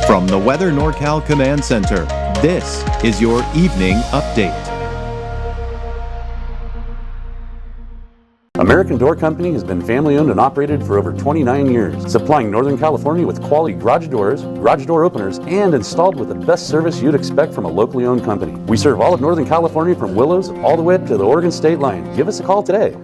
From the Weather NorCal Command Center, this is your evening update. American Door Company has been family owned and operated for over 29 years, supplying Northern California with quality garage doors, garage door openers, and installed with the best service you'd expect from a locally owned company. We serve all of Northern California from Willows all the way up to the Oregon state line. Give us a call today.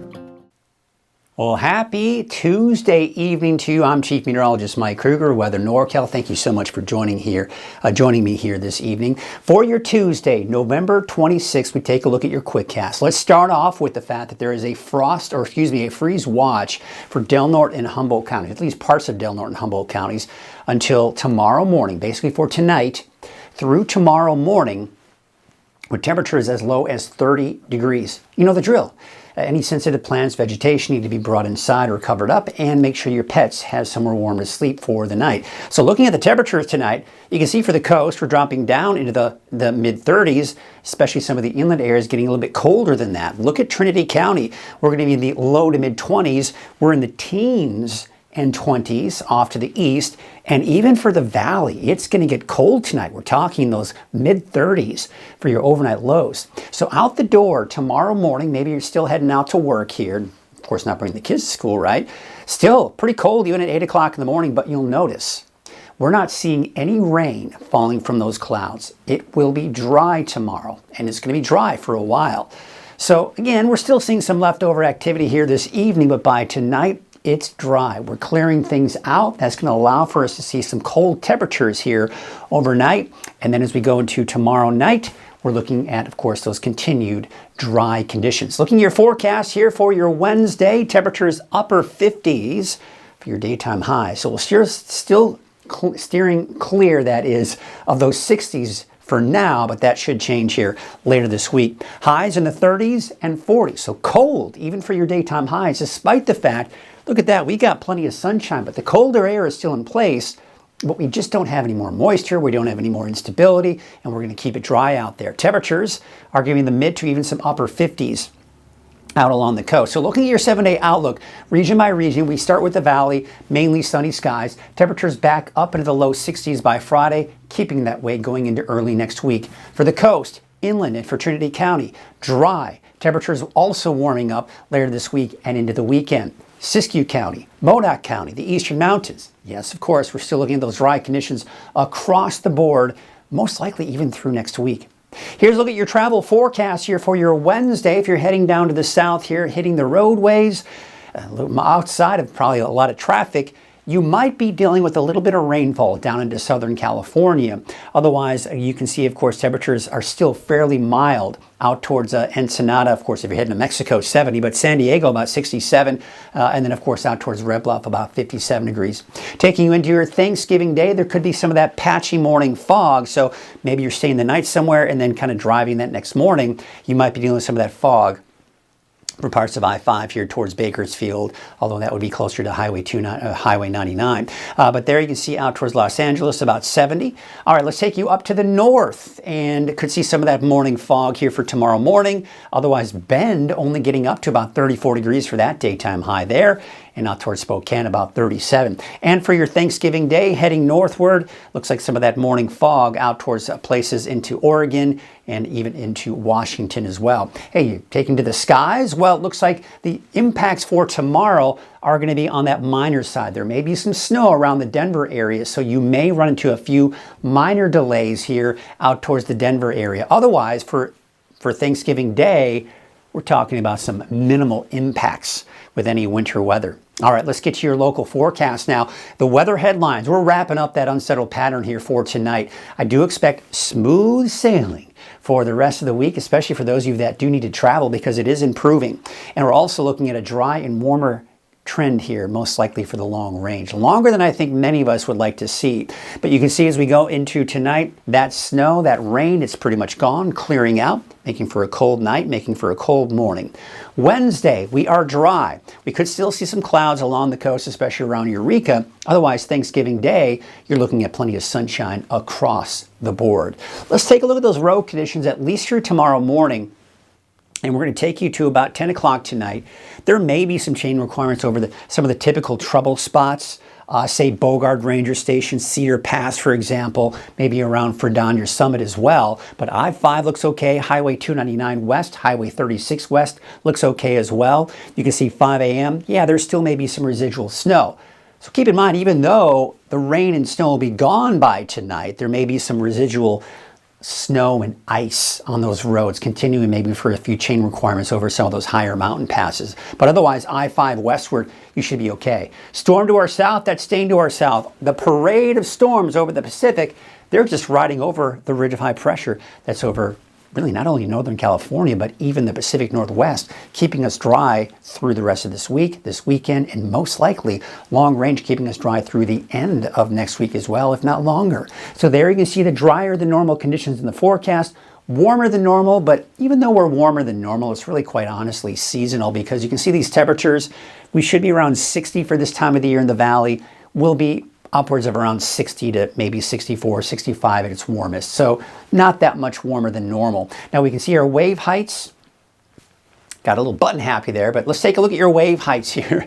Well, happy Tuesday evening to you. I'm Chief Meteorologist Mike Kruger, Weather NorCal. Thank you so much for joining me here this evening. For your Tuesday, November 26th, we take a look at your QuickCast. Let's start off with the fact that there is a freeze watch for Del Norte and Humboldt counties, at least parts of Del Norte and Humboldt counties, until tomorrow morning, basically for tonight through tomorrow morning, with temperatures as low as 30 degrees. You know the drill. Any sensitive plants, vegetation need to be brought inside or covered up, and make sure your pets have somewhere warm to sleep for the night. So looking at the temperatures tonight, you can see for the coast, we're dropping down into the mid-30s, especially some of the inland areas getting a little bit colder than that. Look at Trinity County. We're going to be in the low to mid-20s. We're in the teens and 20s off to the east, and even for the valley, it's going to get cold tonight. We're talking those mid-30s for your overnight lows. So out the door tomorrow morning, maybe you're still heading out to work here. Of course, not bringing the kids to school, right? Still pretty cold even at 8 o'clock in the morning, but you'll notice we're not seeing any rain falling from those clouds. It will be dry tomorrow, and it's going to be dry for a while. So again, we're still seeing some leftover activity here this evening, but by tonight, it's dry. We're clearing things out. That's going to allow for us to see some cold temperatures here overnight. And then as we go into tomorrow night, we're looking at, of course, those continued dry conditions. Looking at your forecast here for your Wednesday, temperatures upper 50s for your daytime high. So we'll still steering clear, that is, of those 60s for now, but that should change here later this week. Highs in the 30s and 40s. So cold, even for your daytime highs, despite the fact, look at that, we got plenty of sunshine, but the colder air is still in place, but we just don't have any more moisture, we don't have any more instability, and we're going to keep it dry out there. Temperatures are giving the mid to even some upper 50s out along the coast. So looking at your 7-day outlook, region by region, we start with the valley, mainly sunny skies. Temperatures back up into the low 60s by Friday, keeping that way going into early next week. For the coast, inland, and for Trinity County, dry. Temperatures also warming up later this week and into the weekend. Siskiyou County, Modoc County, the Eastern Mountains. Yes, of course, we're still looking at those dry conditions across the board, most likely even through next week. Here's a look at your travel forecast here for your Wednesday. If you're heading down to the south here, hitting the roadways, outside of probably a lot of traffic, you might be dealing with a little bit of rainfall down into Southern California. Otherwise, you can see, of course, temperatures are still fairly mild out towards Ensenada. Of course, if you're heading to Mexico, 70, but San Diego, about 67. And then, of course, out towards Red Bluff, about 57 degrees. Taking you into your Thanksgiving Day, there could be some of that patchy morning fog. So maybe you're staying the night somewhere and then kind of driving that next morning. You might be dealing with some of that fog for parts of I-5 here towards Bakersfield, although that would be closer to Highway 99. But there you can see out towards Los Angeles, about 70. All right, let's take you up to the north, and could see some of that morning fog here for tomorrow morning. Otherwise, Bend only getting up to about 34 degrees for that daytime high there, and out towards Spokane, about 37. And for your Thanksgiving Day, heading northward, looks like some of that morning fog out towards places into Oregon and even into Washington as well. Hey, you're taking to the skies? Well, it looks like the impacts for tomorrow are going to be on that minor side. There may be some snow around the Denver area, so you may run into a few minor delays here out towards the Denver area. Otherwise, for Thanksgiving Day, we're talking about some minimal impacts with any winter weather. All right, let's get to your local forecast now. The weather headlines, we're wrapping up that unsettled pattern here for tonight. I do expect smooth sailing for the rest of the week, especially for those of you that do need to travel, because it is improving. And we're also looking at a dry and warmer trend here, most likely for the long range. Longer than I think many of us would like to see. But you can see as we go into tonight, that snow, that rain, it's pretty much gone, clearing out, making for a cold night, making for a cold morning. Wednesday, we are dry. We could still see some clouds along the coast, especially around Eureka. Otherwise, Thanksgiving Day, you're looking at plenty of sunshine across the board. Let's take a look at those road conditions, at least through tomorrow morning. And we're going to take you to about 10 o'clock tonight. There may be some chain requirements over some of the typical trouble spots, say Bogard Ranger Station, Cedar Pass, for example, maybe around Fredonia Summit as well. But I-5 looks okay. Highway 299 West, Highway 36 West looks okay as well. You can see 5 a.m. Yeah, there still may be some residual snow. So keep in mind, even though the rain and snow will be gone by tonight, there may be some residual snow and ice on those roads, continuing maybe for a few chain requirements over some of those higher mountain passes. But otherwise, I-5 westward, you should be okay. Storm to our south, that's staying to our south. The parade of storms over the Pacific, they're just riding over the ridge of high pressure that's over really not only Northern California, but even the Pacific Northwest, keeping us dry through the rest of this week, this weekend, and most likely long range keeping us dry through the end of next week as well, if not longer. So there you can see the drier than normal conditions in the forecast, warmer than normal, but even though we're warmer than normal, it's really quite honestly seasonal because you can see these temperatures. We should be around 60 for this time of the year in the valley. We'll be upwards of around 60 to maybe 64, 65 at its warmest. So not that much warmer than normal. Now we can see our wave heights. Got a little button happy there, but let's take a look at your wave heights here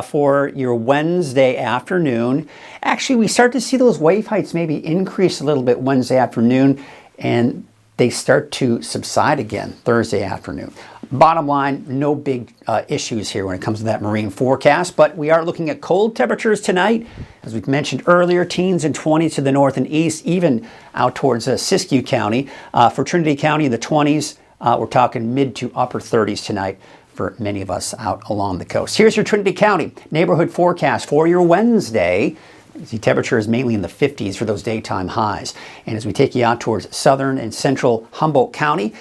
for your Wednesday afternoon. Actually, we start to see those wave heights maybe increase a little bit Wednesday afternoon, and they start to subside again Thursday afternoon. Bottom line, no big issues here when it comes to that marine forecast, but we are looking at cold temperatures tonight. As we've mentioned earlier, teens and 20s to the north and east, even out towards Siskiyou County. For Trinity County in the 20s, we're talking mid to upper 30s tonight for many of us out along the coast. Here's your Trinity County neighborhood forecast for your Wednesday. The temperature is mainly in the 50s for those daytime highs. And as we take you out towards southern and central Humboldt County,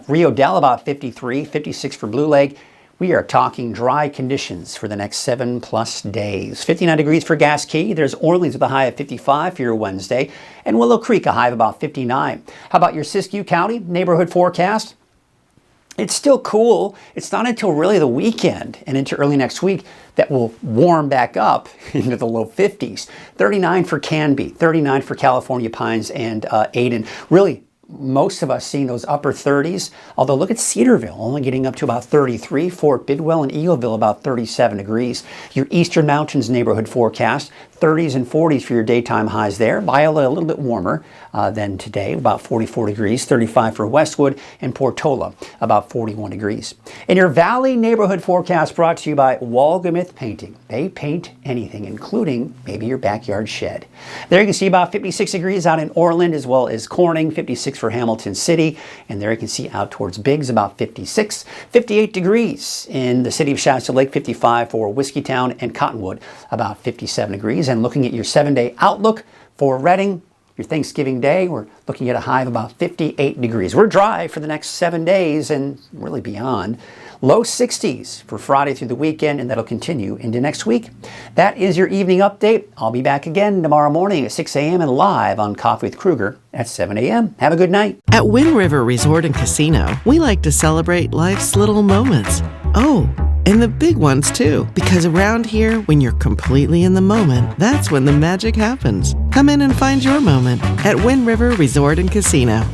Rio Dell about 53, 56 for Blue Lake. We are talking dry conditions for the next 7+ days. 59 degrees for Gas Key. There's Orleans with a high of 55 for your Wednesday. And Willow Creek, a high of about 59. How about your Siskiyou County neighborhood forecast? It's still cool. It's not until really the weekend and into early next week that will warm back up into the low 50s. 39 for Canby, 39 for California Pines and Aden. Really, most of us seeing those upper 30s, although look at Cedarville, only getting up to about 33, Fort Bidwell and Eagleville about 37 degrees. Your Eastern Mountains neighborhood forecast, 30s and 40s for your daytime highs there. Biola a little bit warmer than today, about 44 degrees, 35 for Westwood, and Portola, about 41 degrees. And your Valley neighborhood forecast brought to you by Walgamith Painting. They paint anything, including maybe your backyard shed. There you can see about 56 degrees out in Orland as well as Corning, 56 for Hamilton City, and there you can see out towards Biggs about 56, 58 degrees in the city of Shasta Lake, 55 for Whiskeytown and Cottonwood, about 57 degrees. And looking at your 7-day outlook for Redding, your Thanksgiving Day, we're looking at a high of about 58 degrees. We're dry for the next 7 days and really beyond. Low 60s for Friday through the weekend, and that'll continue into next week. That is your evening update. I'll be back again tomorrow morning at 6 a.m. and live on Coffee with Kruger at 7 a.m. Have a good night. At Wind River Resort and Casino, we like to celebrate life's little moments. Oh, and the big ones too. Because around here, when you're completely in the moment, that's when the magic happens. Come in and find your moment at Wind River Resort and Casino.